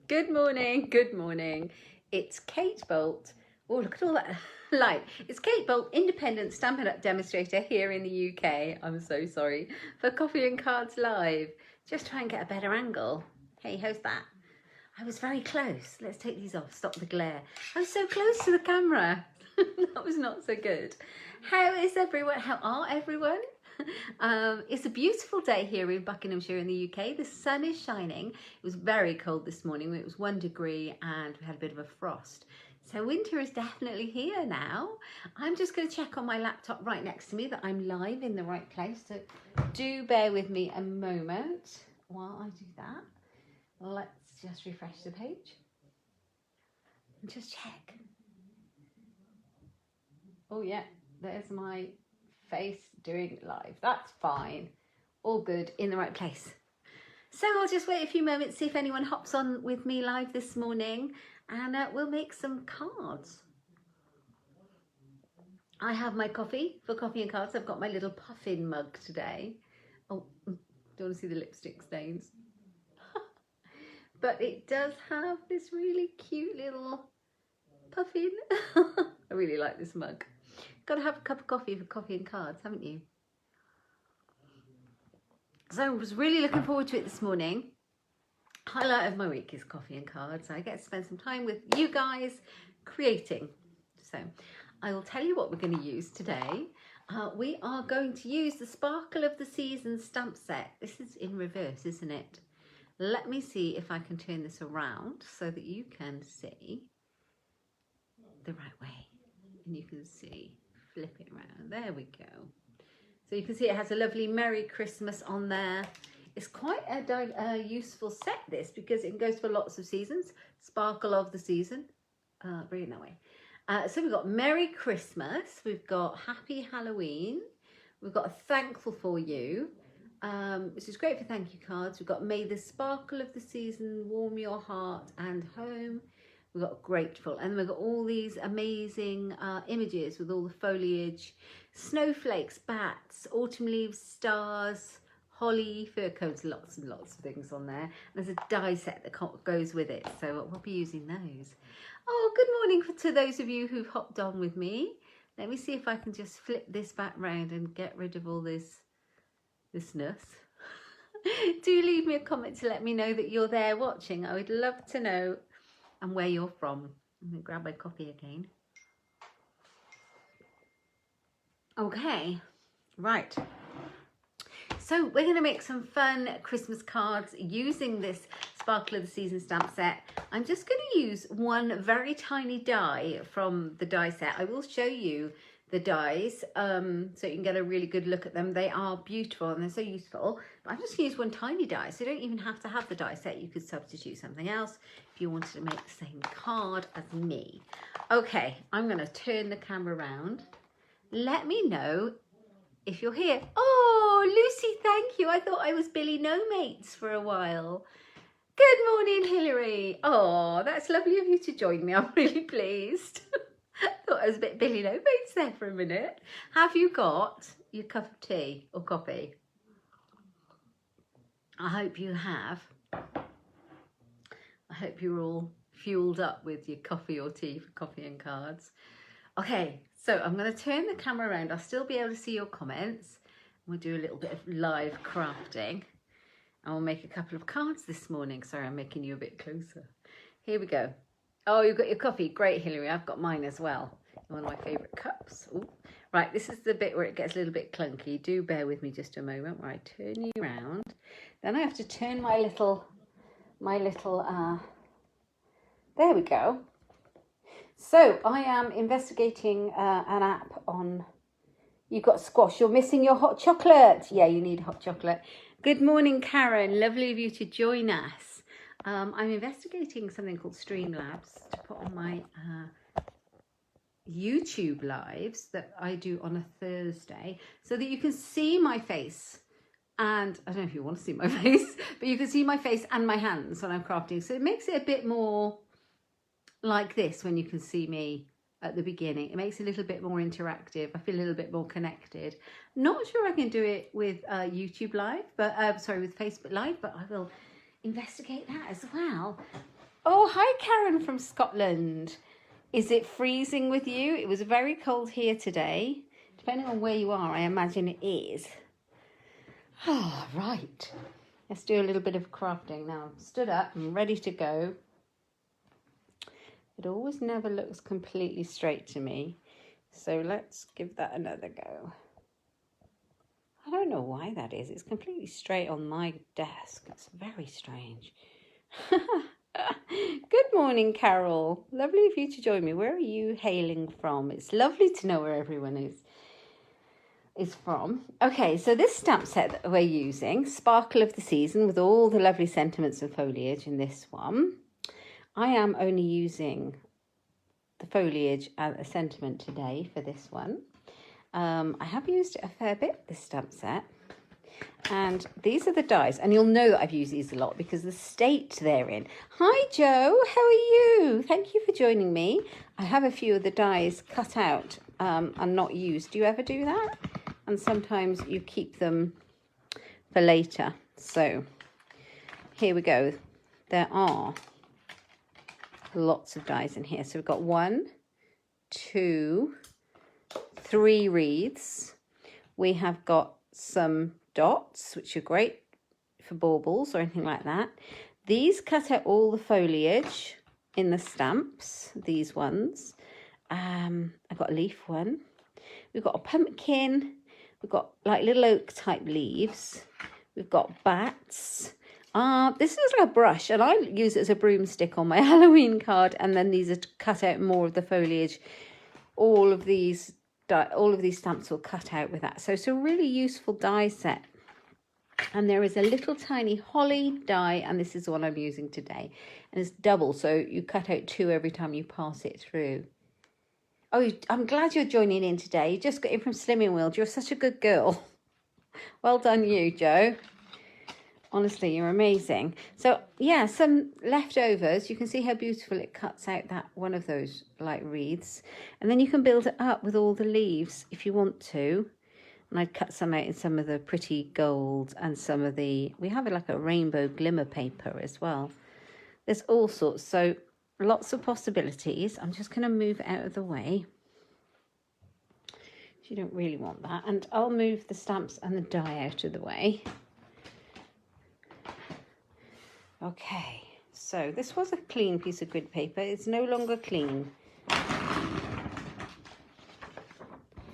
Good morning, good morning. It's Kate Bolt. Oh, look at all that light. It's Kate Bolt, independent Stampin' Up demonstrator here in the UK. I'm so sorry. For Coffee and Cards Live. Just try and get a better angle. Hey, how's that? I was very close. Let's take these off, stop the glare. I was so close to the camera. That was not so good. How is everyone? How are everyone? It's a beautiful day here in Buckinghamshire in the UK. The sun is shining. It was very cold this morning. It was 1 degree and we had a bit of a frost. So winter is definitely here now. I'm just going to check on my laptop right next to me that I'm live in the right place. So do bear with me a moment while I do that. Let's just refresh the page and just check. Oh yeah, there's my face doing it live. That's fine. All good, in the right place. So I'll just wait a few moments, see if anyone hops on with me live this morning, and we'll make some cards. I have my coffee for Coffee and Cards. I've got my little puffin mug today. Oh, don't want to see the lipstick stains. But it does have this really cute little puffin. I really like this mug. Got to have a cup of coffee for Coffee and Cards, haven't you? So I was really looking forward to it this morning. Highlight of my week is Coffee and Cards. I get to spend some time with you guys creating. So I will tell you what we're going to use today. We are going to use the Sparkle of the Season stamp set. This is in reverse, isn't it? Let me see if I can turn this around so that you can see the right way. And you can see, flip it around. There we go. So you can see it has a lovely Merry Christmas on there. It's quite a useful set, this, because it goes for lots of seasons. Sparkle of the Season. Bring it that way. So we've got Merry Christmas. We've got Happy Halloween. We've got Thankful for You, which is great for thank you cards. We've got May the Sparkle of the Season warm your heart and home. We've got Grateful, and then we've got all these amazing images with all the foliage, snowflakes, bats, autumn leaves, stars, holly, fir cones, lots and lots of things on there. There's a die set that goes with it, so we'll be using those. Oh, good morning to those of you who've hopped on with me. Let me see if I can just flip this back round and get rid of all thisness. Do leave me a comment to let me know that you're there watching. I would love to know and where you're from. I'm going to grab my coffee again. Okay, right. So we're going to make some fun Christmas cards using this Sparkle of the Season stamp set. I'm just going to use one very tiny die from the die set. I will show you the dies so you can get a really good look at them. They are beautiful and they're so useful. But I'm just going to use one tiny die, so you don't even have to have the die set. You could substitute something else if you wanted to make the same card as me. Okay, I'm going to turn the camera around. Let me know if you're here. Oh, Lucy, thank you. I thought I was Billy No Mates for a while. Good morning, Hilary. Oh, that's lovely of you to join me. I'm really pleased. Thought I was a bit Billy No Mates there for a minute. Have you got your cup of tea or coffee? I hope you have. I hope you're all fueled up with your coffee or tea for Coffee and Cards. Okay, so I'm going to turn the camera around. I'll still be able to see your comments. We'll do a little bit of live crafting. And we'll make a couple of cards this morning. Sorry, I'm making you a bit closer. Here we go. Oh, you've got your coffee. Great, Hilary. I've got mine as well. One of my favourite cups. Ooh. Right, this is the bit where it gets a little bit clunky. Do bear with me just a moment where I turn you around. Then I have to turn my little, there we go. So I am investigating an app on, you've got squash, you're missing your hot chocolate. Yeah, you need hot chocolate. Good morning, Karen. Lovely of you to join us. I'm investigating something called Streamlabs to put on my YouTube lives that I do on a Thursday so that you can see my face. And I don't know if you want to see my face, but you can see my face and my hands when I'm crafting. So it makes it a bit more like this when you can see me at the beginning. It makes it a little bit more interactive. I feel a little bit more connected. Not sure I can do it with YouTube Live, but sorry, with Facebook Live, but I will investigate that as well. Oh, hi Karen from Scotland. Is it freezing with you? It was very cold here today. Depending on where you are, I imagine it is. Oh, right. Let's do a little bit of crafting now. I'm stood up and ready to go. It always never looks completely straight to me. So let's give that another go. I don't know why that is. It's completely straight on my desk. It's very strange. Good morning, Carol. Lovely of you to join me. Where are you hailing from? It's lovely to know where everyone is from. Okay, so this stamp set that we're using, Sparkle of the Season, with all the lovely sentiments and foliage in this one. I am only using the foliage and a sentiment today for this one. I have used it a fair bit, this stamp set. And these are the dies, and you'll know that I've used these a lot because the state they're in. Hi Joe, how are you? Thank you for joining me. I have a few of the dies cut out and not used. Do you ever do that? And sometimes you keep them for later. So here we go. There are lots of dies in here. So we've got 1, 2, 3 wreaths. We have got some dots, which are great for baubles or anything like that. These cut out all the foliage in the stamps, these ones. I've got a leaf one. We've got a pumpkin. We've got like little oak type leaves. We've got bats. This is like a brush, and I use it as a broomstick on my Halloween card. And then these are to cut out more of the foliage. All of these stamps will cut out with that. So it's a really useful die set. And there is a little tiny holly die, and this is the one I'm using today. And it's double, so you cut out 2 every time you pass it through. Oh, I'm glad you're joining in today. You just got in from Slimming World. You're such a good girl. Well done you, Joe. Honestly, you're amazing. So, yeah, some leftovers. You can see how beautiful it cuts out that one of those, like, wreaths. And then you can build it up with all the leaves if you want to. And I'd cut some out in some of the pretty gold and some of the... We have like a rainbow glimmer paper as well. There's all sorts. So, lots of possibilities. I'm just going to move it out of the way. You don't really want that. And I'll move the stamps and the die out of the way. Okay, so this was a clean piece of grid paper. It's no longer clean.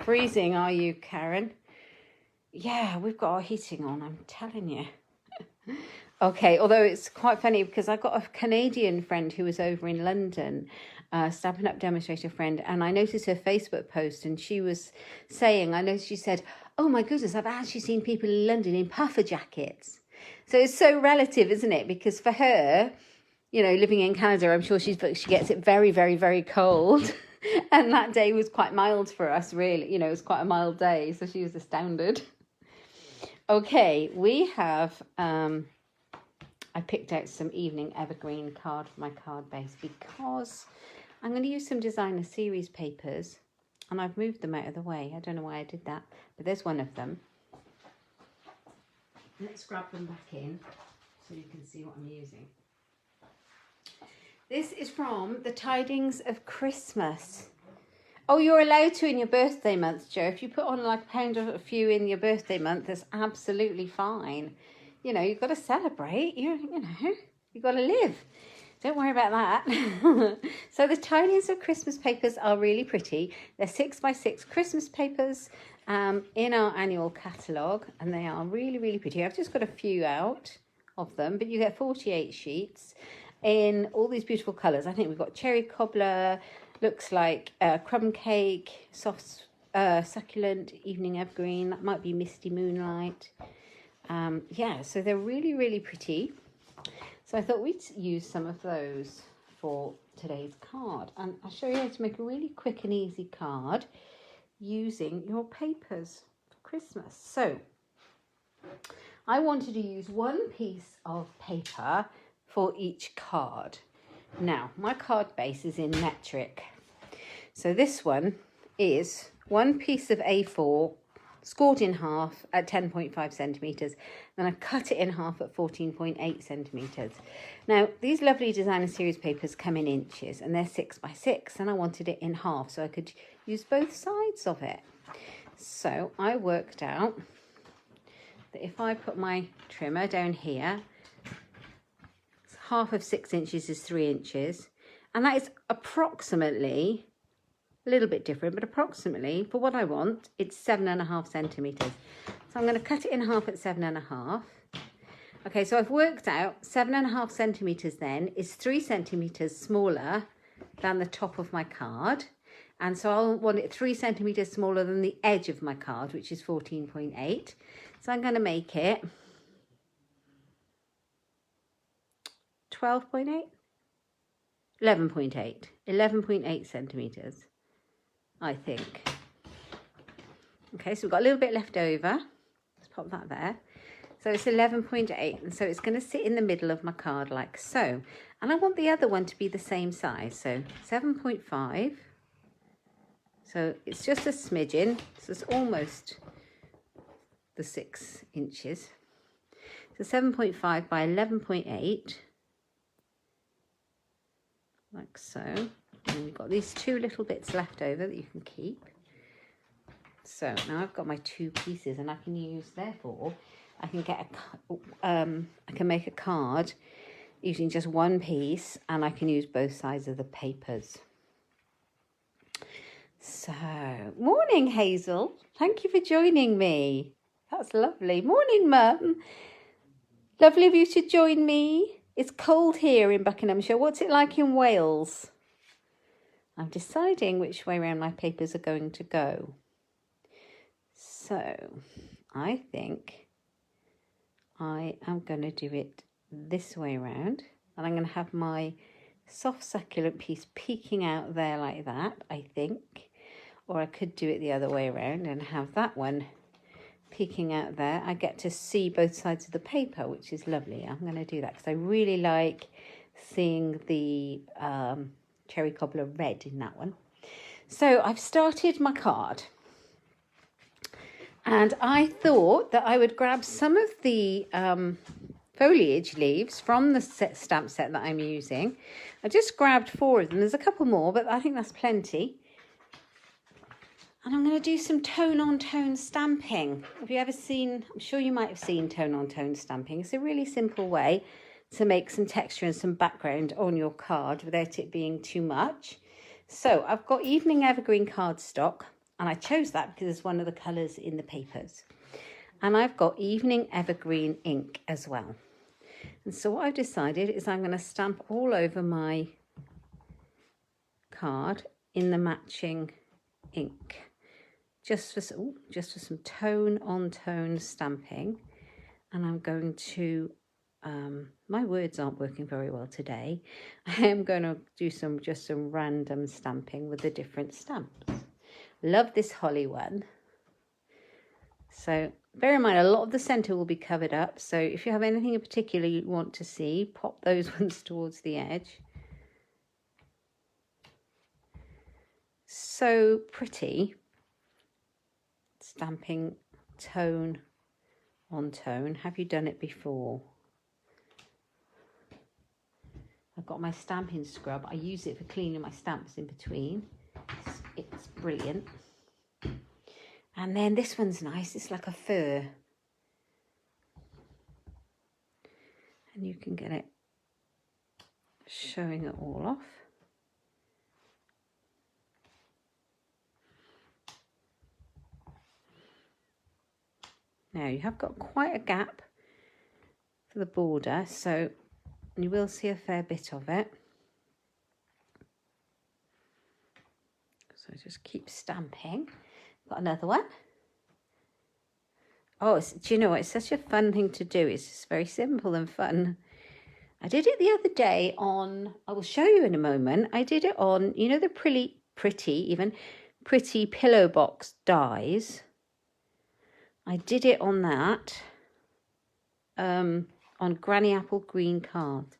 Freezing, are you, Karen? Yeah, we've got our heating on, I'm telling you. Okay, although it's quite funny because I've got a Canadian friend who was over in London, Stampin' Up demonstrator friend, and I noticed her Facebook post, and she was saying, she said, oh my goodness, I've actually seen people in London in puffer jackets. So it's so relative, isn't it? Because for her, you know, living in Canada, I'm sure she gets it very, very, very cold. And that day was quite mild for us, really. You know, it was quite a mild day, so she was astounded. Okay, we have, I picked out some evening evergreen card for my card base because I'm going to use some designer series papers, and I've moved them out of the way. I don't know why I did that, but there's one of them. Let's grab them back in so you can see what I'm using. This is from the Tidings of Christmas. Oh, you're allowed to in your birthday month, Joe. If you put on like £1 or a few in your birthday month, that's absolutely fine. You know, you've got to celebrate. You know, you've got to live. Don't worry about that. So the Tidings of Christmas papers are really pretty. They're 6x6 Christmas papers. In our annual catalogue, and they are really, really pretty. I've just got a few out of them, but you get 48 sheets in all these beautiful colours. I think we've got cherry cobbler, looks like crumb cake, soft succulent, evening evergreen, that might be misty moonlight. Yeah, so they're really, really pretty. So I thought we'd use some of those for today's card, and I'll show you how to make a really quick and easy card using your papers for Christmas. So I wanted to use one piece of paper for each card. Now my card base is in metric, so this one is one piece of A4 scored in half at 10.5 centimetres. Then I cut it in half at 14.8 centimetres. Now, these lovely designer series papers come in inches and they're 6 by 6, and I wanted it in half so I could use both sides of it. So I worked out that if I put my trimmer down here, half of 6 inches is 3 inches, and that is approximately, a little bit different, but approximately, for what I want, it's 7.5 centimetres. So I'm going to cut it in half at 7.5. Okay, so I've worked out 7.5 centimetres then is 3 centimetres smaller than the top of my card. And so I'll want it 3 centimetres smaller than the edge of my card, which is 14.8. So I'm going to make it 12.8, 11.8 centimetres, I think. Okay, so we've got a little bit left over. Let's pop that there. So it's 11.8, and so it's going to sit in the middle of my card like so. And I want the other one to be the same size, so 7.5. So it's just a smidgen, so it's almost the 6 inches. So 7.5 by 11.8, like so. And we've got these 2 little bits left over that you can keep. So now I've got my 2 pieces, and I can use, therefore, I can get I can make a card using just 1 piece, and I can use both sides of the papers. So, morning, Hazel. Thank you for joining me. That's lovely. Morning, Mum. Lovely of you to join me. It's cold here in Buckinghamshire. What's it like in Wales? I'm deciding which way around my papers are going to go. So, I think I am going to do it this way around. And I'm going to have my soft succulent piece peeking out there like that, I think. Or I could do it the other way around and have that one peeking out there. I get to see both sides of the paper, which is lovely. I'm going to do that because I really like seeing the cherry cobbler red in that one. So I've started my card. And I thought that I would grab some of the foliage leaves from the stamp set that I'm using. I just grabbed 4 of them. There's a couple more, but I think that's plenty. And I'm going to do some tone-on-tone stamping. Have you ever seen, I'm sure you might have seen tone-on-tone stamping. It's a really simple way to make some texture and some background on your card without it being too much. So I've got Evening Evergreen cardstock, and I chose that because it's one of the colours in the papers. And I've got Evening Evergreen ink as well. And so what I've decided is I'm going to stamp all over my card in the matching ink. Just for some tone-on-tone stamping. And I'm going to, my words aren't working very well today. I am going to do just some random stamping with the different stamps. Love this holly one. So bear in mind, a lot of the centre will be covered up. So if you have anything in particular you want to see, pop those ones towards the edge. So pretty. Stamping tone on tone. Have you done it before? I've got my stamping scrub. I use it for cleaning my stamps in between. It's brilliant. And then this one's nice. It's like a fur. And you can get it showing it all off. Now you have got quite a gap for the border, so you will see a fair bit of it. So just keep stamping. Got another one. Oh, do you know what? It's such a fun thing to do. It's just very simple and fun. I did it the other day on, I will show you in a moment. I did it on, you know, the pretty pillow box dies. I did it on that, on Granny Apple green card,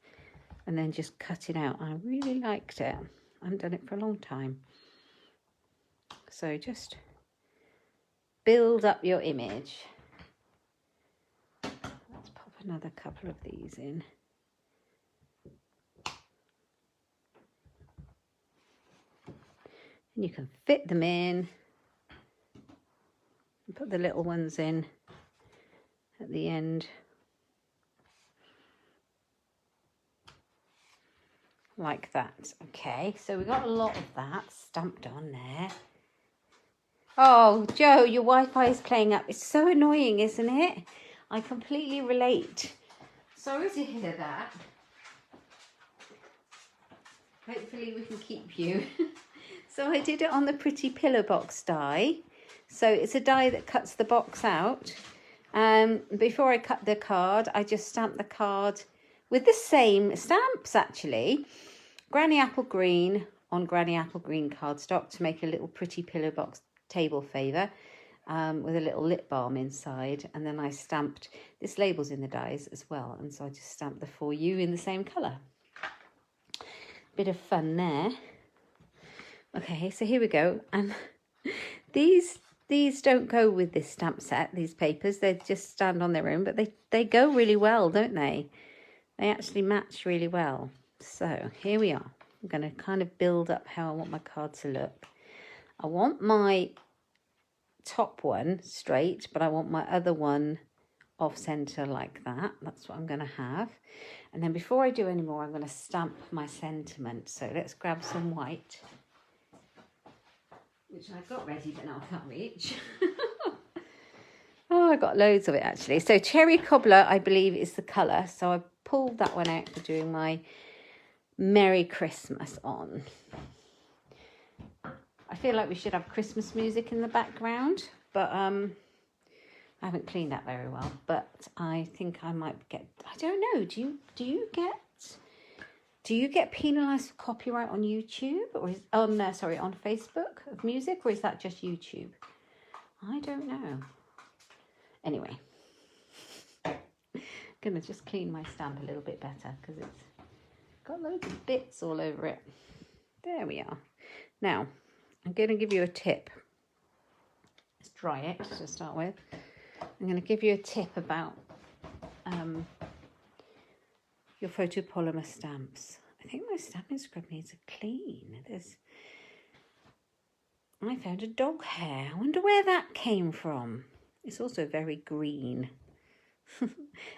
and then just cut it out. I really liked it. I haven't done it for a long time. So just build up your image. Let's pop another couple of these in. And you can fit them in and put the little ones in at the end. Like that. Okay, so we got a lot of that stamped on there. Oh, Joe, your Wi-Fi is playing up. It's so annoying, isn't it? I completely relate. Sorry to hear that. Hopefully we can keep you. So I did it on the Pretty Pillow Box die. So it's a die that cuts the box out. Before I cut the card, I just stamped the card with the same stamps, actually. Granny Apple Green on Granny Apple Green cardstock to make a little Pretty Pillow Box table favour with a little lip balm inside. And then I stamped, this label's in the dies as well, and so I just stamped the For You in the same colour. Bit of fun there. Okay, so here we go. And these don't go with this stamp set, these papers. They just stand on their own, but they go really well, don't they? They actually match really well. So here we are. I'm going to kind of build up how I want my card to look. I want my top one straight, but I want my other one off center like that. That's what I'm going to have. And then before I do any more, I'm going to stamp my sentiment. So let's grab some white, which I've got ready, but now I can't reach. Oh, I got loads of it actually. So Cherry Cobbler, I believe, is the colour. So I pulled that one out for doing my Merry Christmas on. I feel like we should have Christmas music in the background, but I haven't cleaned that very well. But I think I might get, I don't know, do you get penalised for copyright on YouTube, or is on Facebook of music, or is that just YouTube? I don't know. Anyway, gonna just clean my stamp a little bit better because it's got loads of bits all over it. There we are. Now I'm going to give you a tip. Let's dry it to start with. I'm going to give you a tip about your photopolymer stamps. I think my stamping scrub needs a clean. I found a dog hair. I wonder where that came from. It's also very green.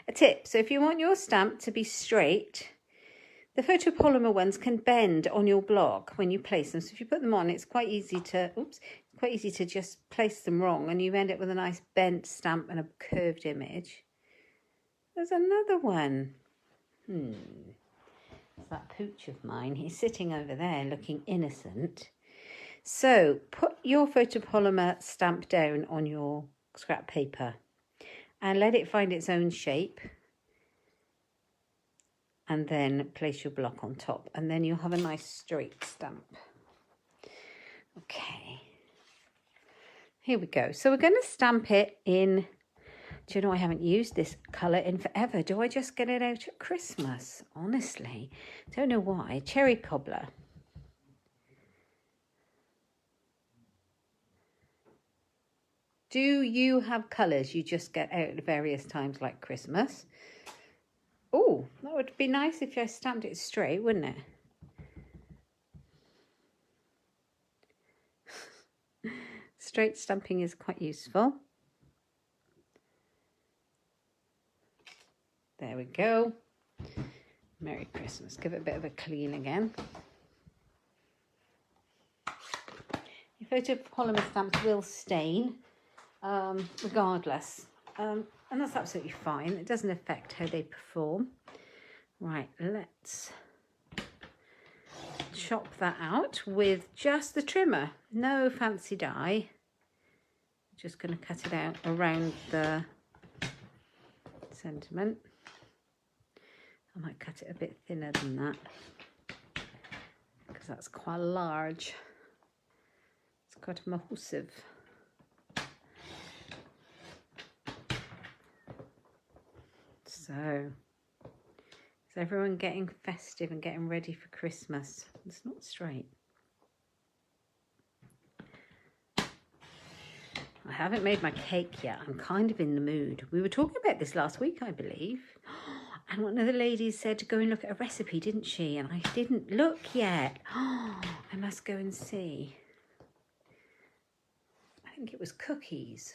A tip. So if you want your stamp to be straight, the photopolymer ones can bend on your block when you place them. So if you put them on, it's quite easy to just place them wrong, and you end up with a nice bent stamp and a curved image. There's another one. It's that pooch of mine. He's sitting over there looking innocent. So put your photopolymer stamp down on your scrap paper and let it find its own shape, and then place your block on top, and then you'll have a nice straight stamp. Okay, here we go. So we're going to stamp it in, do you know, I haven't used this colour in forever. Do I just get it out at Christmas? Honestly, don't know why. Cherry Cobbler. Do you have colours you just get out at various times like Christmas? Oh, that would be nice if I stamped it straight, wouldn't it? Straight stamping is quite useful. There we go. Merry Christmas. Give it a bit of a clean again. Your photopolymer stamps will stain, regardless. And that's absolutely fine. It doesn't affect how they perform. Right, let's chop that out with just the trimmer. No fancy die. Just going to cut it out around the sentiment. I might cut it a bit thinner than that because that's quite large. It's quite massive. So, is everyone getting festive and getting ready for Christmas? It's not straight. I haven't made my cake yet. I'm kind of in the mood. We were talking about this last week, I believe. And one of the ladies said to go and look at a recipe, didn't she? And I didn't look yet. I must go and see. I think it was cookies.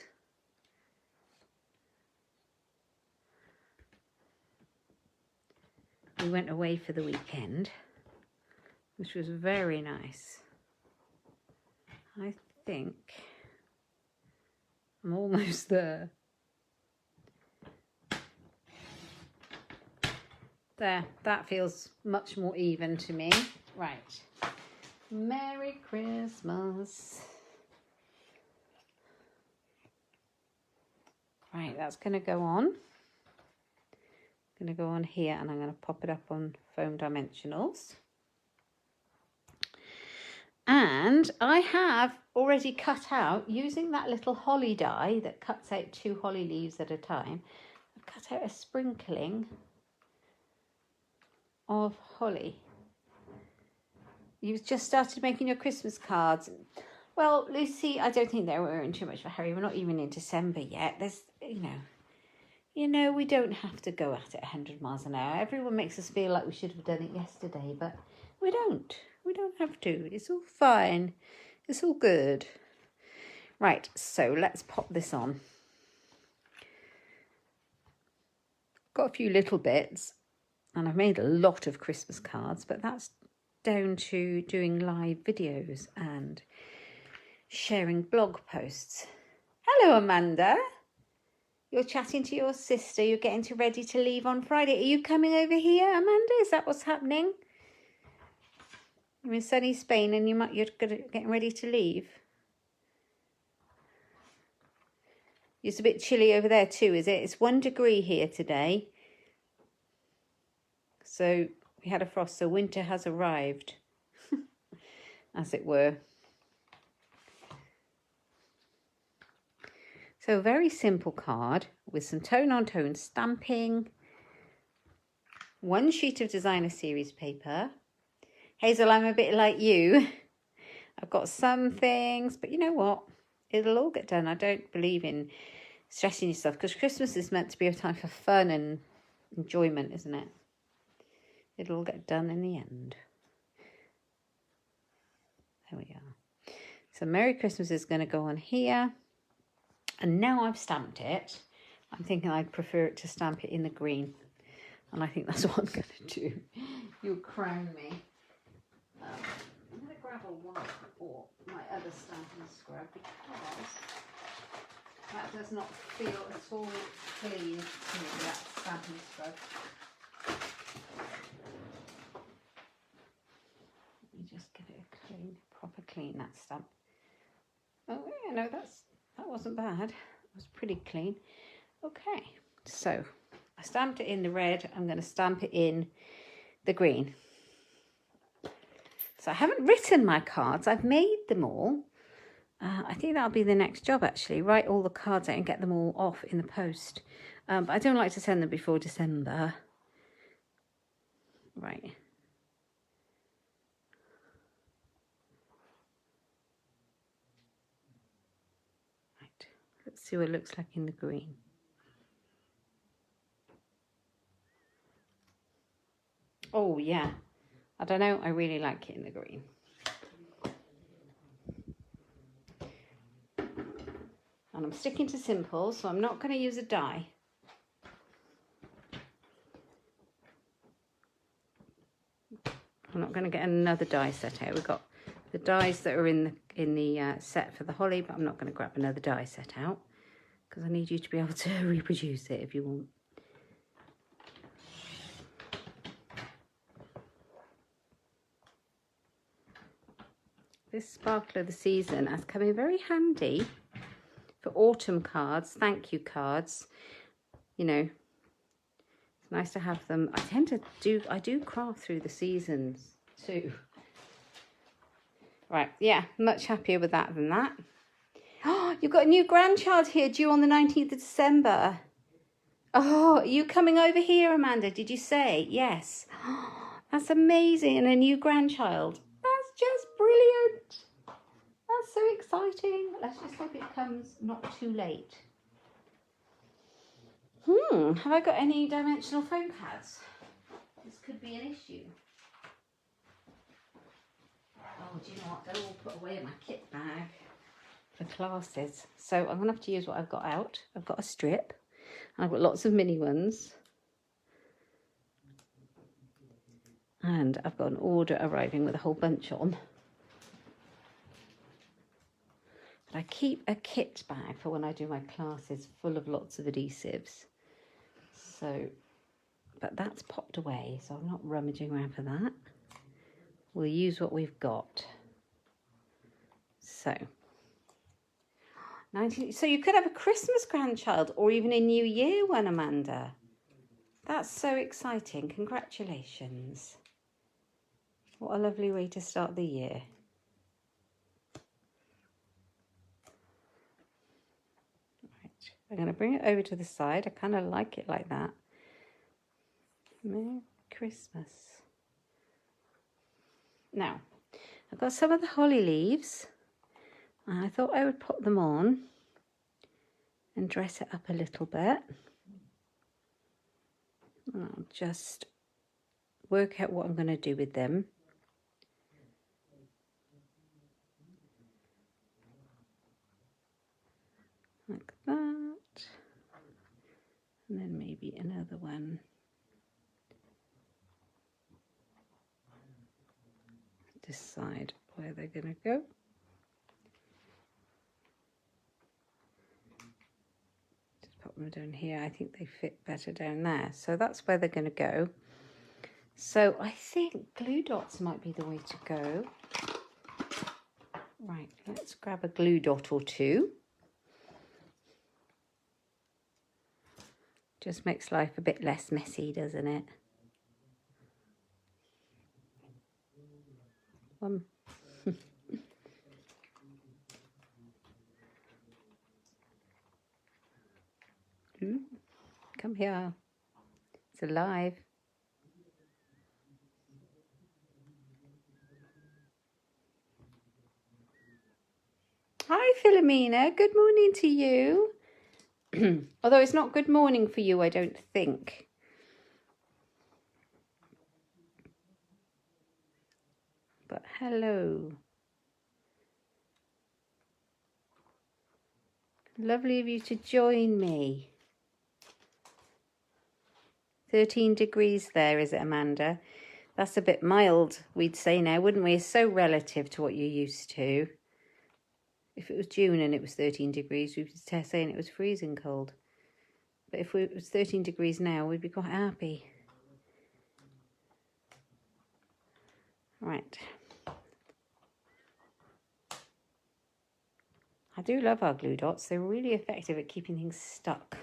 We went away for the weekend, which was very nice. I think I'm almost there. There, that feels much more even to me. Right. Merry Christmas. Right, that's going to go on. Going to go on here, and I'm going to pop it up on foam dimensionals. And I have already cut out, using that little holly die that cuts out 2 holly leaves at a time, I've cut out a sprinkling of holly. You've just started making your Christmas cards. Well, Lucy, I don't think we're in too much of a hurry. We're not even in December yet. There's, you know, we don't have to go at it 100 miles an hour. Everyone makes us feel like we should have done it yesterday, but we don't. We don't have to. It's all fine. It's all good. Right, so let's pop this on. Got a few little bits, and I've made a lot of Christmas cards, but that's down to doing live videos and sharing blog posts. Hello, Amanda. You're chatting to your sister. You're getting ready to leave on Friday. Are you coming over here, Amanda? Is that what's happening? You're in sunny Spain and you're getting ready to leave. It's a bit chilly over there too, is it? It's 1 degree here today. So we had a frost, so winter has arrived, as it were. So a very simple card with some tone-on-tone stamping, 1 sheet of designer series paper. Hazel, I'm a bit like you. I've got some things, but you know what? It'll all get done. I don't believe in stressing yourself, because Christmas is meant to be a time for fun and enjoyment, isn't it? It'll all get done in the end. There we are. So Merry Christmas is going to go on here. And now I've stamped it, I'm thinking I'd prefer it to stamp it in the green. And I think that's what I'm going to do. You'll crown me. I'm going to grab a white or my other stamping scrub, because that does not feel at all clean to me, that stamping scrub. Let me just give it a clean, proper clean, that stamp. Oh yeah, no, that wasn't bad. It was pretty clean. Okay, so I stamped it in the red. I'm going to stamp it in the green. So I haven't written my cards. I've made them all. I think that'll be the next job, actually. Write all the cards out and get them all off in the post. But I don't like to send them before December. Right. Let's see what it looks like in the green. Oh yeah, I don't know, I really like it in the green. And I'm sticking to simple, so I'm not going to use a die. I'm not going to get another die set out. We've got the dies that are in the set for the holly, but I'm not going to grab another die set out, because I need you to be able to reproduce it if you want. This Sparkle of the Season has come in very handy for autumn cards, thank you cards. You know, it's nice to have them. I do craft through the seasons too. Right, yeah, much happier with that than that. Oh, you've got a new grandchild here due on the 19th of December. Oh, are you coming over here, Amanda? Did you say? Yes. Oh, that's amazing. And a new grandchild. That's just brilliant. That's so exciting. Let's just hope it comes not too late. Have I got any dimensional foam pads? This could be an issue. Oh, do you know what? They're all put away in my kit bag for classes. So I'm going to have to use what I've got out. I've got a strip. I've got lots of mini ones. And I've got an order arriving with a whole bunch on. But I keep a kit bag for when I do my classes full of lots of adhesives. So, but that's popped away, so I'm not rummaging around for that. We'll use what we've got. So, so you could have a Christmas grandchild or even a New Year one, Amanda. That's so exciting. Congratulations. What a lovely way to start the year. Right, I'm going to bring it over to the side. I kind of like it like that. Merry Christmas. Now, I've got some of the holly leaves. I thought I would put them on and dress it up a little bit. I'll just work out what I'm going to do with them. Like that. And then maybe another one. Decide where they're going to go. Just put them down here. I think they fit better down there. So that's where they're going to go. So I think glue dots might be the way to go. Right, let's grab a glue dot or two. Just makes life a bit less messy, doesn't it? Come here. It's alive. Hi, Philomena. Good morning to you. Although it's not good morning for you, I don't think. But hello. Lovely of you to join me. 13 degrees there, is it, Amanda? That's a bit mild, we'd say now, wouldn't we? It's so relative to what you're used to. If it was June and it was 13 degrees, we'd be saying it was freezing cold. But if it was 13 degrees now, we'd be quite happy. Right. I do love our glue dots. They're really effective at keeping things stuck.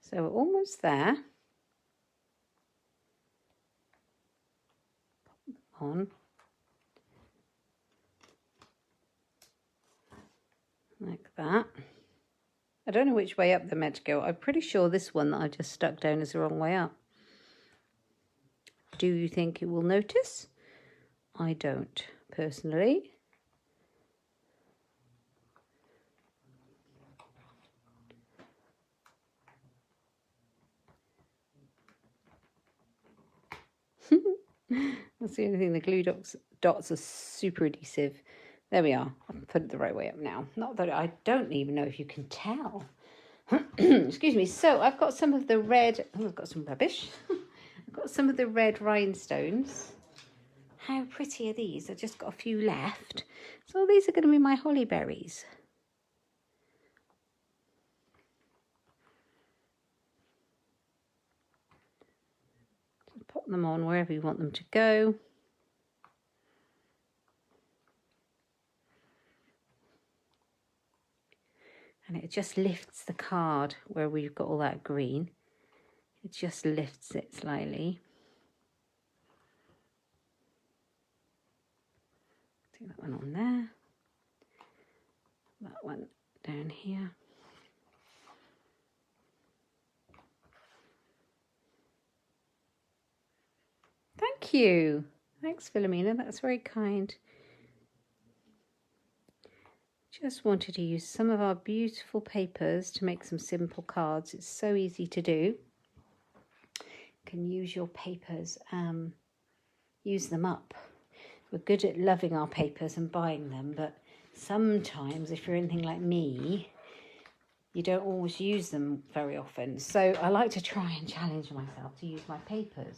So we're almost there. Pop them on. Like that. I don't know which way up they're meant to go. I'm pretty sure this one that I just stuck down is the wrong way up. Do you think you will notice? I don't, personally. That's the only thing. The glue dots are super adhesive. There we are. I've put it the right way up now. Not that I don't even know if you can tell. Excuse me. So I've got some of the red. Oh, I've got some rubbish. I've got some of the red rhinestones. How pretty are these? I've just got a few left. So these are going to be my holly berries. Just pop them on wherever you want them to go. And it just lifts the card where we've got all that green. It just lifts it slightly. Take that one on there. That one down here. Thank you. Thanks, Philomena. That's very kind. Just wanted to use some of our beautiful papers to make some simple cards. It's so easy to do. You can use your papers, use them up. We're good at loving our papers and buying them, but sometimes if you're anything like me, you don't always use them very often. So I like to try and challenge myself to use my papers.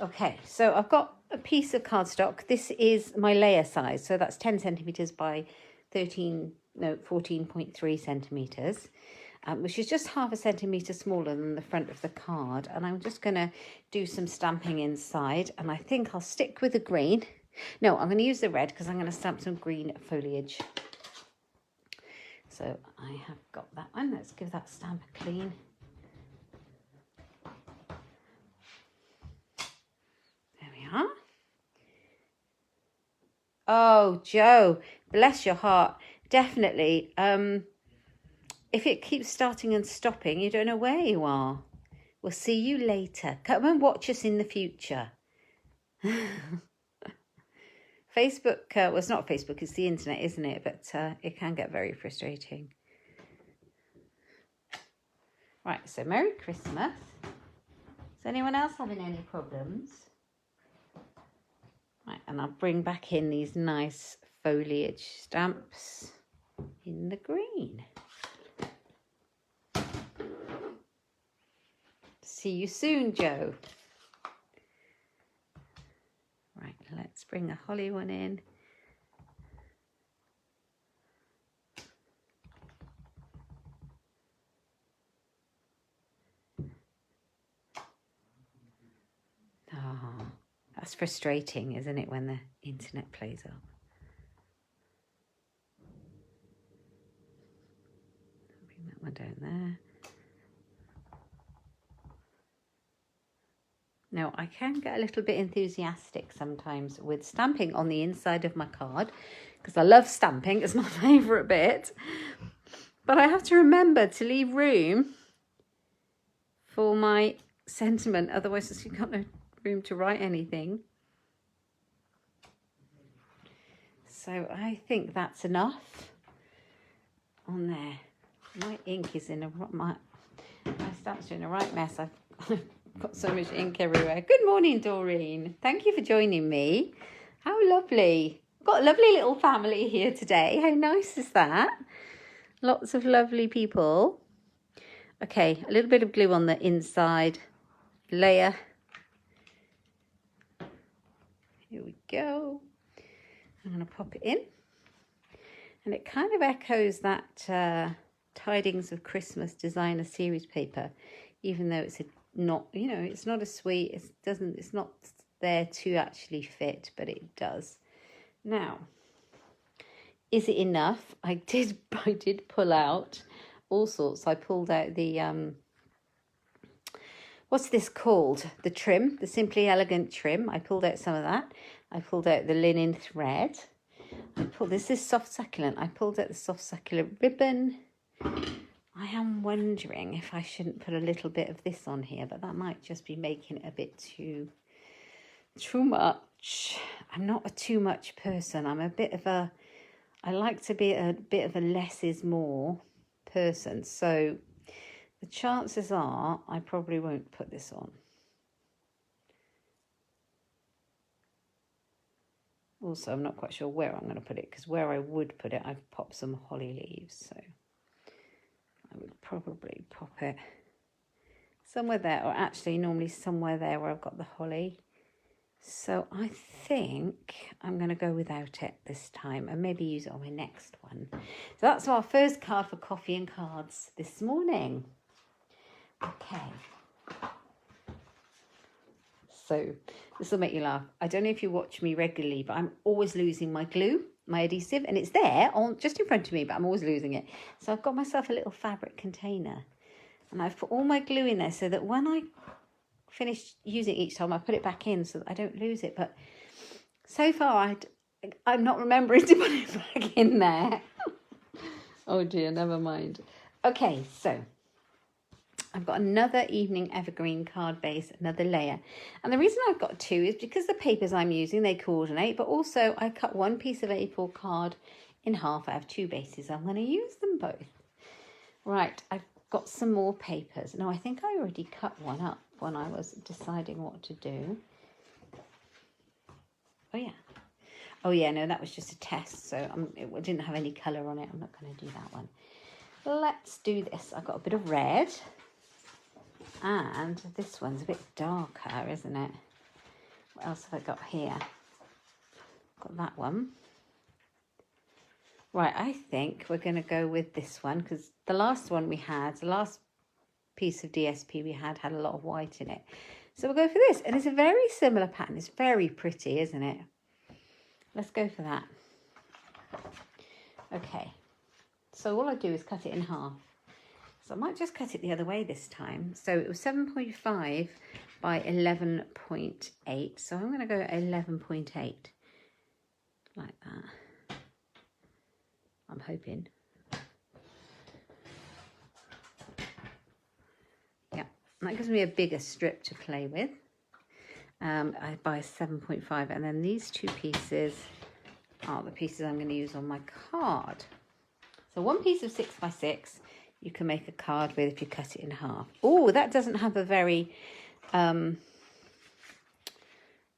Okay, so I've got a piece of cardstock. This is my layer size, so that's 10 centimetres by 14.3 centimetres, which is just half a centimetre smaller than the front of the card. And I'm just going to do some stamping inside, and I think I'll stick with the green. No, I'm going to use the red because I'm going to stamp some green foliage. So I have got that one. Let's give that stamp a clean. There we are. Oh, Joe, bless your heart. Definitely. If it keeps starting and stopping, you don't know where you are. We'll see you later. Come and watch us in the future. Facebook, well, it's not Facebook, it's the internet, isn't it? But it can get very frustrating. Right, so Merry Christmas. Is anyone else having any problems? Right, and I'll bring back in these nice foliage stamps in the green. See you soon, Joe. Right, let's bring a holly one in. Oh, that's frustrating, isn't it, when the internet plays up? Bring that one down there. Now, I can get a little bit enthusiastic sometimes with stamping on the inside of my card because I love stamping. It's my favourite bit. But I have to remember to leave room for my sentiment. Otherwise, you've got no room to write anything. So I think that's enough on there. My ink is in my stamps are in a right mess. I've got so much ink everywhere. Good morning, Doreen. Thank you for joining me. How lovely. Got a lovely little family here today. How nice is that? Lots of lovely people. Okay, a little bit of glue on the inside layer. Here we go. I'm going to pop it in. And it kind of echoes that Tidings of Christmas designer series paper, even though it's not, you know, it's not a sweet, it's not there to actually fit, but it does. Now, is it enough? I did pull out all sorts. I pulled out the what's this called? The trim, the Simply Elegant trim. I pulled out some of that. I pulled out the linen thread. This is soft succulent. I pulled out the soft succulent ribbon. I am wondering if I shouldn't put a little bit of this on here, but that might just be making it a bit too much. I'm not a too much person. I'm a bit of a, I like to be a bit of a less is more person. So the chances are I probably won't put this on. Also, I'm not quite sure where I'm going to put it, because where I would put it, I've popped some holly leaves. So I would probably pop it somewhere there, or actually normally somewhere there where I've got the holly. So I think I'm going to go without it this time and maybe use it on my next one. So that's our first card for Coffee and Cards this morning. Okay. So this will make you laugh. I don't know if you watch me regularly, but I'm always losing my glue, my adhesive, and it's there on just in front of me, but I'm always losing it. So I've got myself a little fabric container, and I've put all my glue in there so that when I finish using it each time, I put it back in so that I don't lose it. But so far, I'm not remembering to put it back in there. Oh dear, never mind. Okay, so I've got another evening evergreen card base, another layer. And the reason I've got two is because the papers I'm using, they coordinate, but also I cut one piece of A4 card in half. I have two bases. I'm going to use them both. Right, I've got some more papers. Now, I think I already cut one up when I was deciding what to do. Oh, yeah. Oh, yeah, no, that was just a test, so it didn't have any colour on it. I'm not going to do that one. Let's do this. I've got a bit of red. And this one's a bit darker, isn't it? What else have I got here? Got that one. Right, I think we're going to go with this one because the last one we had, the last piece of DSP we had a lot of white in it. So we'll go for this. And it's a very similar pattern. It's very pretty, isn't it? Let's go for that. Okay. So all I do is cut it in half. So I might just cut it the other way this time. So it was 7.5 by 11.8. So I'm going to go 11.8 like that. I'm hoping. Yeah, that gives me a bigger strip to play with. I buy 7.5, and then these two pieces are the pieces I'm going to use on my card. So one piece of 6 by 6. You can make a card with if you cut it in half. Oh, that doesn't have a very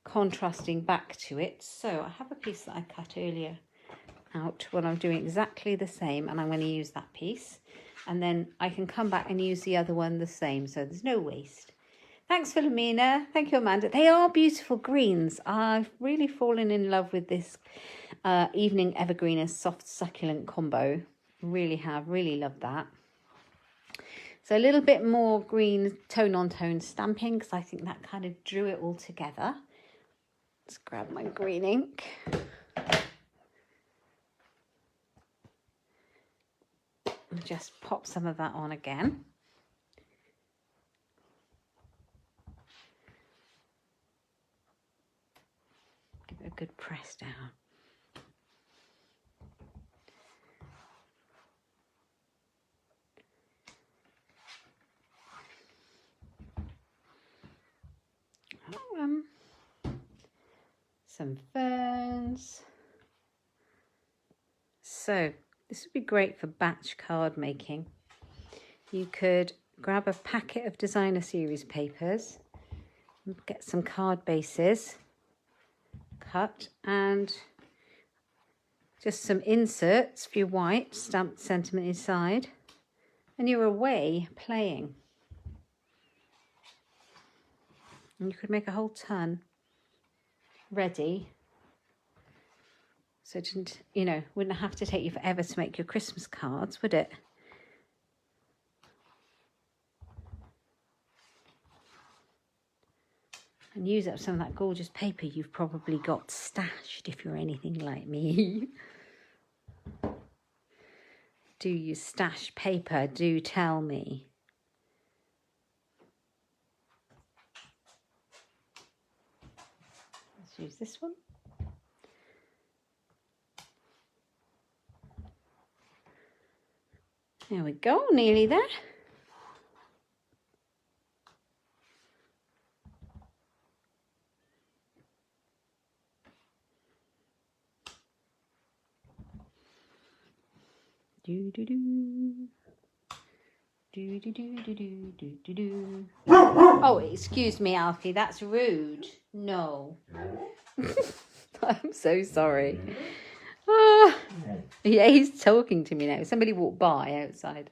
contrasting back to it. So I have a piece that I cut earlier out when I'm doing exactly the same, and I'm going to use that piece. And then I can come back and use the other one the same, so there's no waste. Thanks, Philomena. Thank you, Amanda. They are beautiful greens. I've really fallen in love with this evening evergreen and soft succulent combo. Really have. Really love that. So a little bit more green tone on tone stamping because I think that kind of drew it all together. Let's grab my green ink. And just pop some of that on again. Give it a good press down. Some ferns. So this would be great for batch card making. You could grab a packet of designer series papers, get some card bases cut, and just some inserts for your white stamped sentiment inside, and you're away playing. And you could make a whole ton ready, so it didn't, wouldn't have to take you forever to make your Christmas cards, would it? And use up some of that gorgeous paper you've probably got stashed if you're anything like me. Do you stash paper? Do tell me. Use this one. There we go, nearly there. Do do do. Do do do do do do do do. Oh, excuse me, Alfie, that's rude. No. I'm so sorry. Yeah, he's talking to me now. Somebody walked by outside.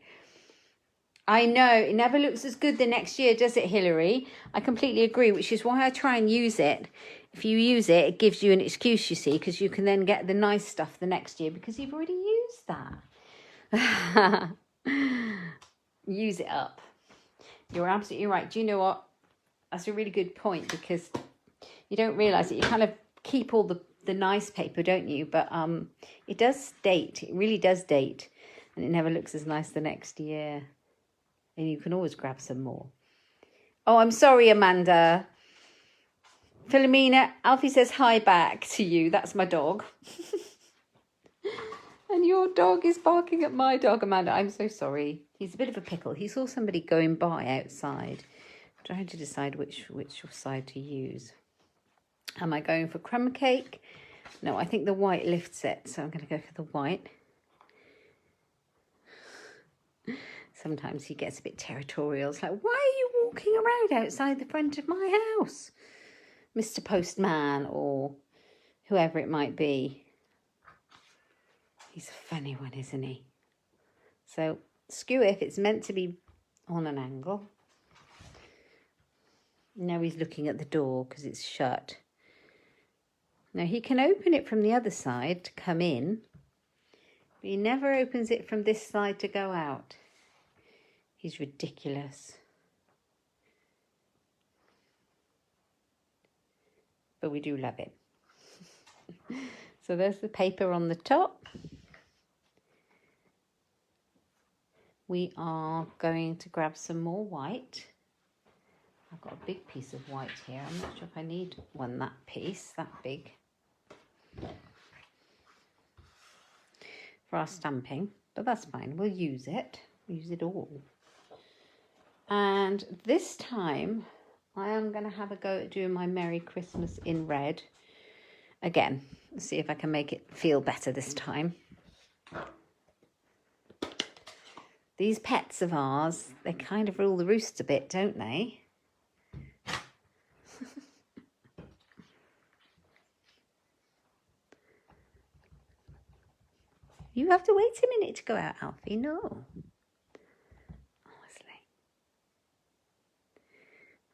I know, it never looks as good the next year, does it, Hilary? I completely agree, which is why I try and use it. If you use it, it gives you an excuse, you see, because you can then get the nice stuff the next year because you've already used that. Use it up. You're absolutely right. Do you know what? That's a really good point because you don't realise it. You kind of keep all the nice paper, don't you? But it does date. It really does date. And it never looks as nice the next year. And you can always grab some more. Oh, I'm sorry, Amanda. Philomena, Alfie says hi back to you. That's my dog. And your dog is barking at my dog, Amanda. I'm so sorry. He's a bit of a pickle. He saw somebody going by outside, trying to decide which side to use. Am I going for crumb cake? No, I think the white lifts it, so I'm going to go for the white. Sometimes he gets a bit territorial. It's like, why are you walking around outside the front of my house, Mr. Postman, or whoever it might be? He's a funny one, isn't he? So skew it if it's meant to be on an angle. Now he's looking at the door because it's shut. Now he can open it from the other side to come in, but he never opens it from this side to go out. He's ridiculous. But we do love him. So there's the paper on the top. We are going to grab some more white. I've got a big piece of white here. I'm not sure if I need one that big. For our stamping, but that's fine. We'll use it. Use it all. And this time, I am going to have a go at doing my Merry Christmas in red. Again, let's see if I can make it feel better this time. These pets of ours, they kind of rule the roost a bit, don't they? You have to wait a minute to go out, Alfie. No. Honestly.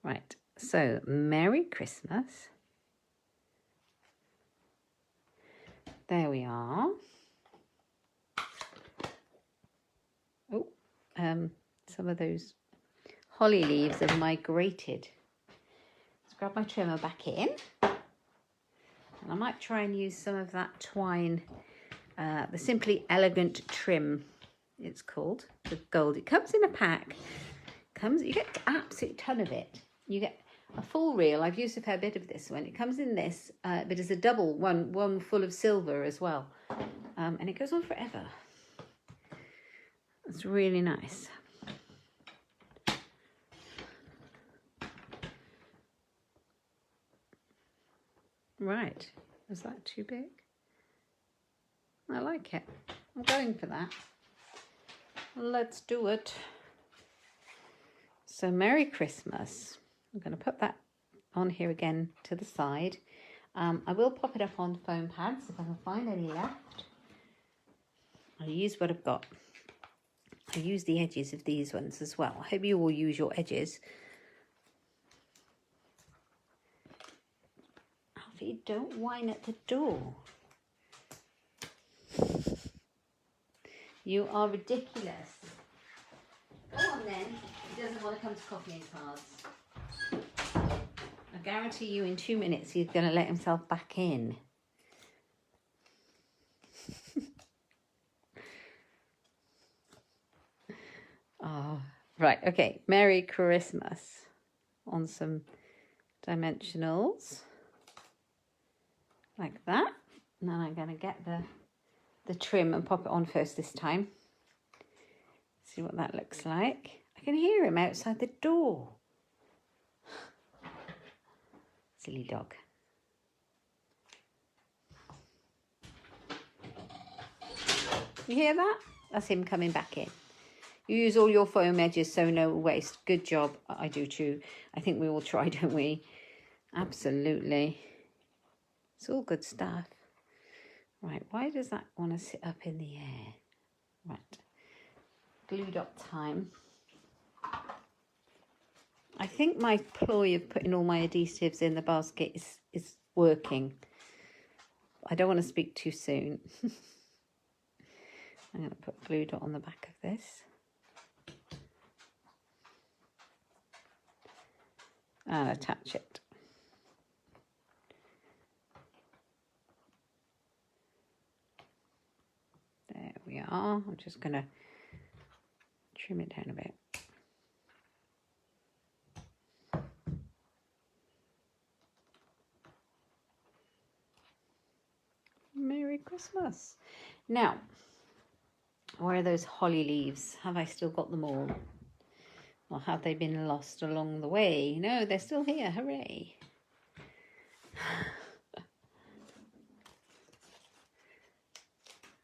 Right. So, Merry Christmas. There we are. Oh, some of those holly leaves have migrated. Let's grab my trimmer back in. And I might try and use some of that twine, the Simply Elegant trim, it's called, the gold. It comes in a pack. You get an absolute ton of it. You get a full reel. I've used a fair bit of this one. It comes in this, but it's a double one full of silver as well. And it goes on forever. It's really nice. Right. Is that too big? I like it. I'm going for that. Let's do it. So Merry Christmas. I'm going to put that on here again to the side. I will pop it up on foam pads if I can find any left. I'll use what I've got. I use the edges of these ones as well. I hope you all use your edges. Alfie, don't whine at the door. You are ridiculous. Go on then. He doesn't want to come to coffee and cards. I guarantee you in 2 minutes he's going to let himself back in. Oh, right. Okay. Merry Christmas on some dimensionals like that. And then I'm going to get the trim and pop it on first this time. See what that looks like. I can hear him outside the door. Silly dog. You hear that? That's him coming back in. You use all your foam edges, so no waste. Good job. I do too. I think we all try, don't we? Absolutely. It's all good stuff. Right, why does that want to sit up in the air? Right, glue dot time. I think my ploy of putting all my adhesives in the basket is working. I don't want to speak too soon. I'm going to put glue dot on the back of this. And attach it. There we are. I'm just going to trim it down a bit. Merry Christmas. Now, Where are those holly leaves? Have I still got them all? Or have they been lost along the way? No, they're still here. Hooray.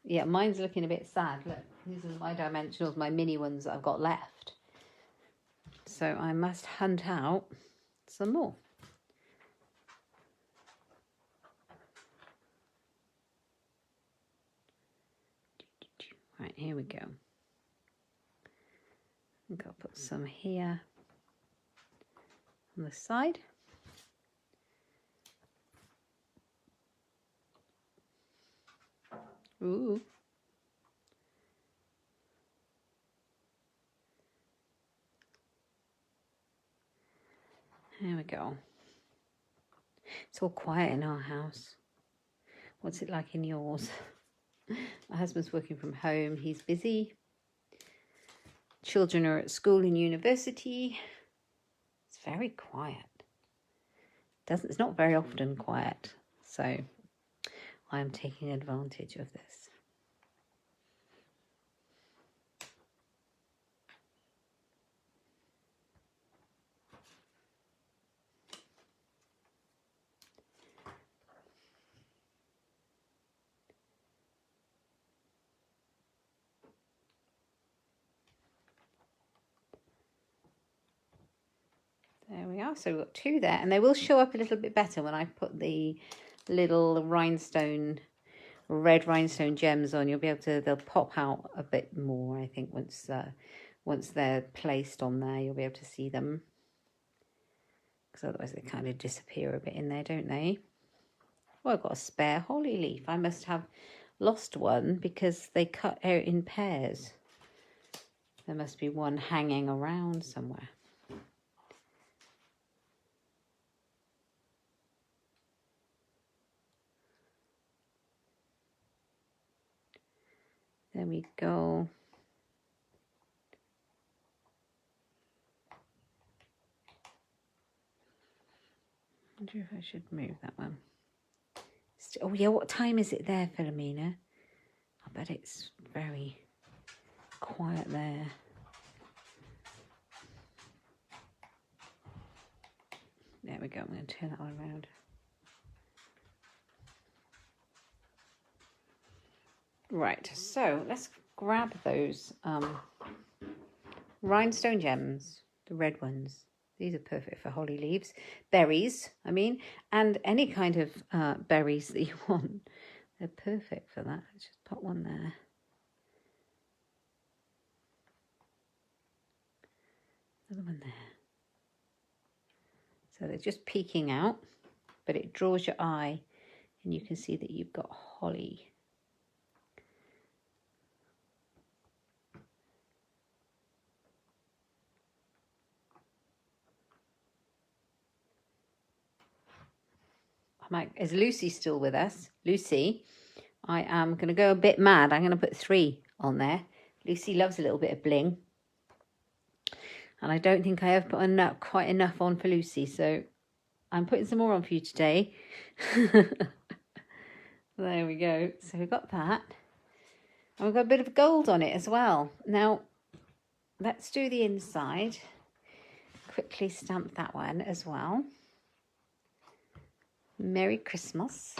Yeah, mine's looking a bit sad. Look, these are my dimensionals, my mini ones that I've got left. So I must hunt out some more. Right, here we go. I think I'll put some here on the side. Ooh. There we go. It's all quiet in our house. What's it like in yours? My husband's working from home. He's busy. Children are at school and university. It's very quiet. It's not very often quiet. So I am taking advantage of this. There we are. So we've got two there, and they will show up a little bit better when I put the little red rhinestone gems on. You'll be able to, they'll pop out a bit more, I think, once they're placed on there, you'll be able to see them. Because otherwise they kind of disappear a bit in there, don't they? Oh, I've got a spare holly leaf. I must have lost one because they cut out in pairs. There must be one hanging around somewhere. There we go. I wonder if I should move that one. Oh yeah, what time is it there, Philomena? I bet it's very quiet there. There we go, I'm going to turn that one around. Right, so let's grab those rhinestone gems, the red ones. These are perfect for holly leaves. Berries, I mean, and any kind of berries that you want. They're perfect for that. Let's just put one there. Another one there. So they're just peeking out, but it draws your eye and you can see that you've got holly. Is Lucy still with us? Lucy, I am going to go a bit mad. I'm going to put 3 on there. Lucy loves a little bit of bling. And I don't think I have put quite enough on for Lucy. So I'm putting some more on for you today. There we go. So we've got that. And we've got a bit of gold on it as well. Now, let's do the inside. Quickly stamp that one as well. Merry Christmas.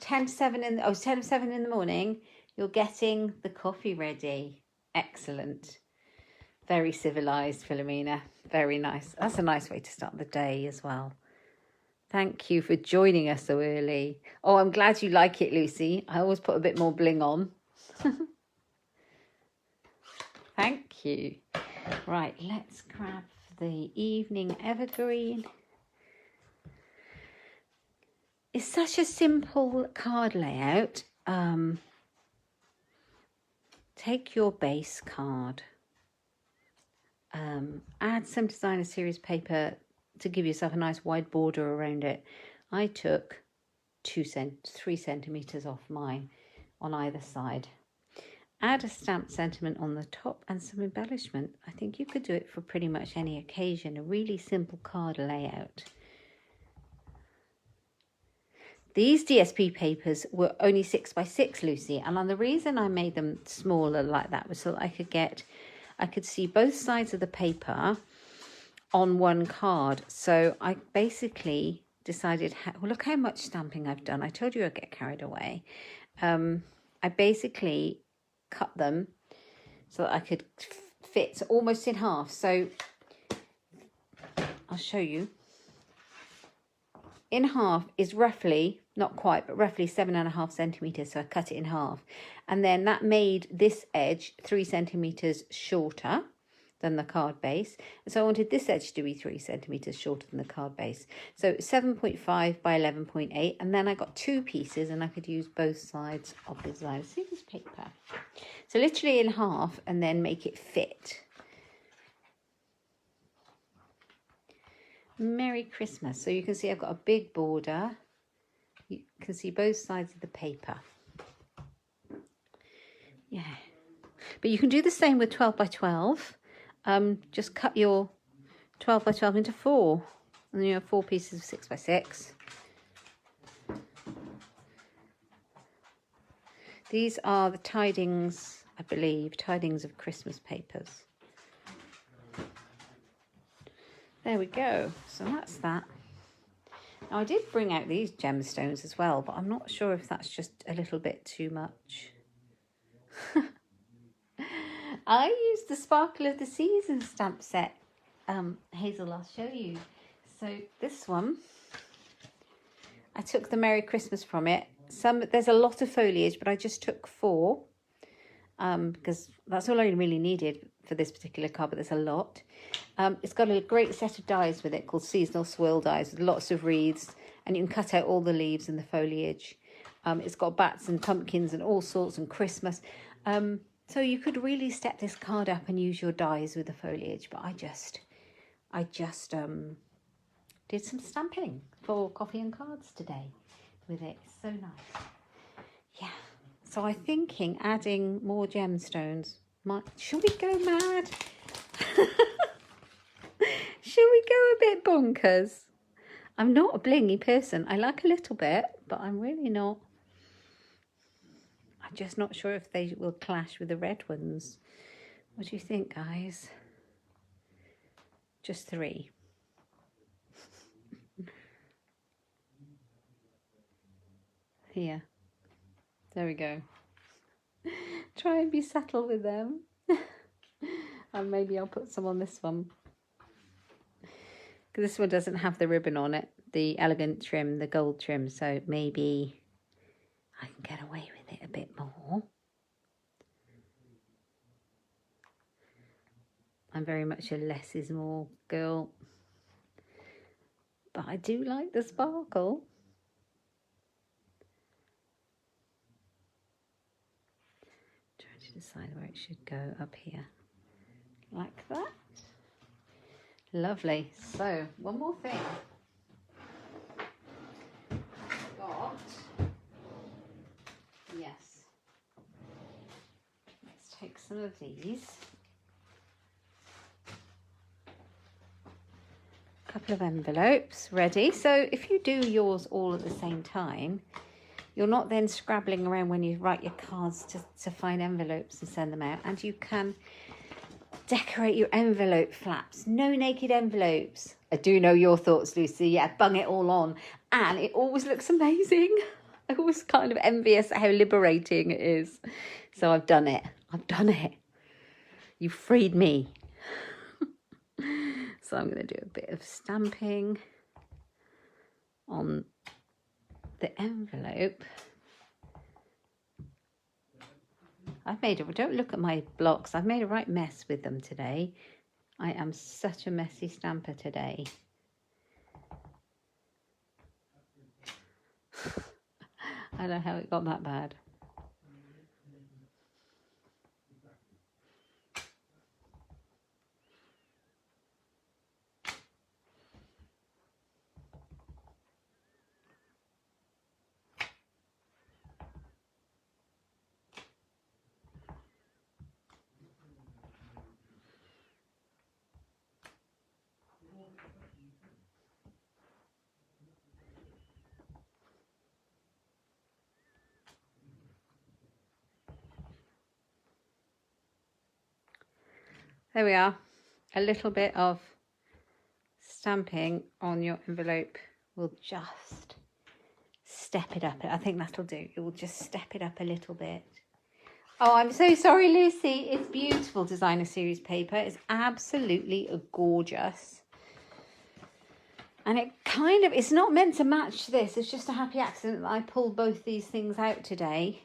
10 to 7 in the morning. You're getting the coffee ready. Excellent. Very civilized, Philomena. Very nice. That's a nice way to start the day as well. Thank you for joining us so early. Oh, I'm glad you like it, Lucy. I always put a bit more bling on. Thank you. Right, let's grab the evening evergreen. It's such a simple card layout. Take your base card, add some designer series paper to give yourself a nice wide border around it. I took 3 centimeters off mine on either side. Add a stamped sentiment on the top and some embellishment. I think you could do it for pretty much any occasion. A really simple card layout. These DSP papers were only 6x6, Lucy, and the reason I made them smaller like that was so that I could see both sides of the paper on one card. So I basically decided, well, look how much stamping I've done. I told you I'd get carried away. I basically cut them so that I could fit almost in half. So I'll show you. In half is roughly, not quite, but roughly 7.5 centimetres. So I cut it in half. And then that made this edge 3 centimetres shorter than the card base. And so I wanted this edge to be 3 centimetres shorter than the card base. So 7.5 by 11.8. And then I got 2 pieces and I could use both sides of the design. See this paper? So literally in half and then make it fit. Merry Christmas. So you can see I've got a big border. You can see both sides of the paper. Yeah. But you can do the same with 12 by 12. Just cut your 12 by 12 into 4. And then you have 4 pieces of 6 by 6. These are the Tidings, I believe, Tidings of Christmas papers. There we go. So that's that. Now I did bring out these gemstones as well, but I'm not sure if that's just a little bit too much. I used the Sparkle of the Season stamp set. Hazel, I'll show you. So this one, I took the Merry Christmas from it. There's a lot of foliage, but I just took 4 because that's all I really needed for this particular card, but there's a lot. It's got a great set of dies with it called seasonal swirl dies with lots of wreaths, and you can cut out all the leaves and the foliage. It's got bats and pumpkins and all sorts and Christmas. So you could really step this card up and use your dies with the foliage, but I just did some stamping for coffee and cards today with it. It's so nice. Yeah. So I'm thinking adding more gemstones. Shall we go mad? Shall we go a bit bonkers? I'm not a blingy person. I like a little bit, but I'm really not. I'm just not sure if they will clash with the red ones. What do you think, guys? Just 3. Here. There we go. Try and be subtle with them. And maybe I'll put some on this one. Because this one doesn't have the ribbon on it. The elegant trim, the gold trim. So maybe I can get away with it a bit more. I'm very much a less is more girl. But I do like the sparkle. Trying to decide where it should go up here. Like that. Lovely. So, one more thing. Yes. Let's take some of these. A couple of envelopes ready. So if you do yours all at the same time, you're not then scrabbling around when you write your cards to find envelopes and send them out. And you can decorate your envelope flaps. No naked envelopes. I do know your thoughts, Lucy. Yeah, bung it all on. And it always looks amazing. I'm always kind of envious at how liberating it is. So I've done it. I've done it. You freed me. So I'm going to do a bit of stamping on the envelope. Don't look at my blocks. I've made a right mess with them today. I am such a messy stamper today. I don't know how it got that bad. There we are. A little bit of stamping on your envelope will just step it up. I think that'll do. It will just step it up a little bit. Oh, I'm so sorry, Lucy. It's beautiful designer series paper. It's absolutely gorgeous. And it's not meant to match this. It's just a happy accident that I pulled both these things out today.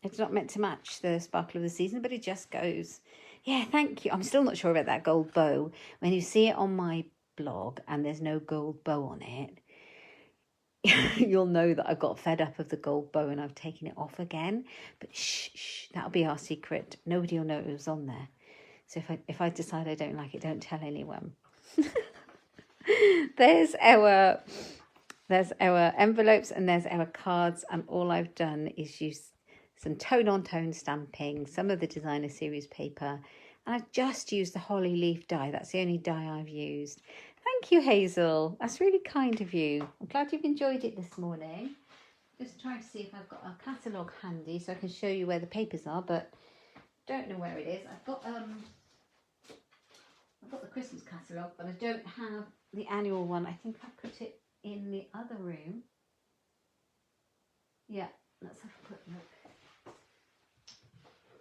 It's not meant to match the sparkle of the season, but it just goes. Yeah, thank you. I'm still not sure about that gold bow. When you see it on my blog and there's no gold bow on it, you'll know that I've got fed up of the gold bow and I've taken it off again. But shh, that'll be our secret. Nobody will know it was on there. So if I decide I don't like it, don't tell anyone. There's our envelopes and there's our cards, and all I've done is use some tone-on-tone stamping, some of the designer series paper, and I've just used the holly leaf die. That's the only die I've used. Thank you, Hazel. That's really kind of you. I'm glad you've enjoyed it this morning. Just trying to see if I've got a catalogue handy so I can show you where the papers are, but don't know where it is. I've got the Christmas catalogue, but I don't have the annual one. I think I put it in the other room. Yeah, let's have a quick look.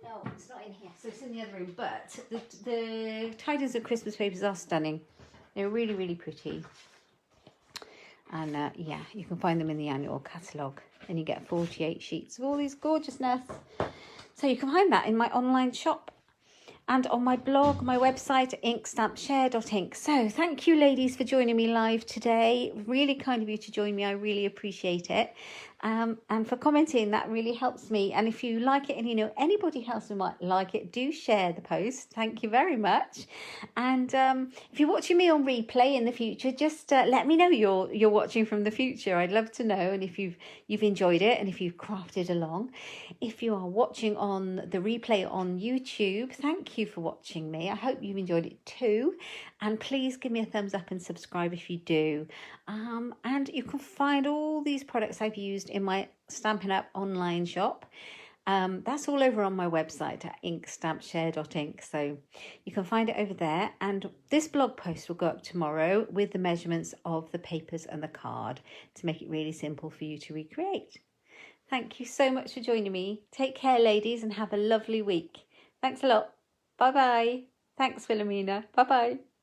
No, it's not in here, so it's in the other room. But the Tidings of Christmas papers are stunning. They're really, really pretty. And yeah, you can find them in the annual catalogue. And you get 48 sheets of all these gorgeousness. So you can find that in my online shop. And on my blog, my website, inkstampshare.ink. So thank you, ladies, for joining me live today. Really kind of you to join me. I really appreciate it. And for commenting, that really helps me. And if you like it and you know anybody else who might like it, do share the post. Thank you very much. And if you're watching me on replay in the future, just let me know you're watching from the future. I'd love to know. And if you've enjoyed it and if you've crafted along. If you are watching on the replay on YouTube, thank you for watching me. I hope you've enjoyed it too. And please give me a thumbs up and subscribe if you do. And you can find all these products I've used in my Stampin' Up online shop. That's all over on my website at inkstampshare.ink. So you can find it over there. And this blog post will go up tomorrow with the measurements of the papers and the card to make it really simple for you to recreate. Thank you so much for joining me. Take care, ladies, and have a lovely week. Thanks a lot. Bye-bye. Thanks, Philomena. Bye-bye.